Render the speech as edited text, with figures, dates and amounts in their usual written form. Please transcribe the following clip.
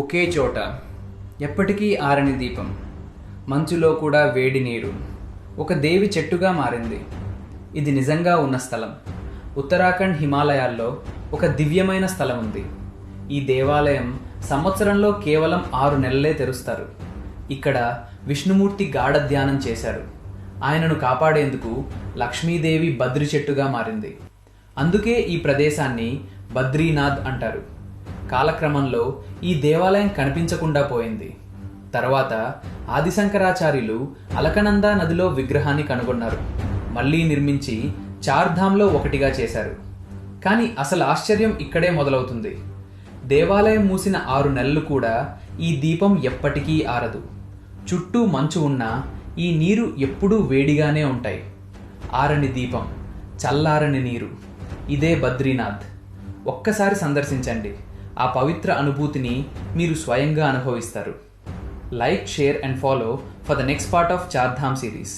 ఒకే చోట ఎప్పటికీ ఆరని దీపం, మంచులో కూడా వేడి నీరు, ఒక దేవి చెట్టుగా మారింది. ఇది నిజంగా ఉన్న స్థలం. ఉత్తరాఖండ్ హిమాలయాల్లో ఒక దివ్యమైన స్థలం ఉంది. ఈ దేవాలయం సంవత్సరంలో కేవలం 6 నెలలే తెరుస్తారు. ఇక్కడ విష్ణుమూర్తి గాఢ ధ్యానం చేశారు. ఆయనను కాపాడేందుకు లక్ష్మీదేవి బద్రి చెట్టుగా మారింది. అందుకే ఈ ప్రదేశాన్ని బద్రీనాథ్ అంటారు. కాలక్రమంలో ఈ దేవాలయం కనిపించకుండా పోయింది. తర్వాత ఆదిశంకరాచార్యులు అలకనందా నదిలో విగ్రహాన్ని కనుగొన్నారు. మళ్ళీ నిర్మించి చార్ధామ్లో ఒకటిగా చేశారు. కానీ అసలు ఆశ్చర్యం ఇక్కడే మొదలవుతుంది. దేవాలయం మూసిన 6 నెలలు కూడా ఈ దీపం ఎప్పటికీ ఆరదు. చుట్టూ మంచు ఉన్నా ఈ నీరు ఎప్పుడూ వేడిగానే ఉంటాయి. ఆరని దీపం, చల్లారని నీరు, ఇదే బద్రీనాథ్. ఒక్కసారి సందర్శించండి. ఆ పవిత్ర అనుభూతిని మీరు స్వయంగా అనుభవిస్తారు. Like, share and follow for the next part of Chardham series.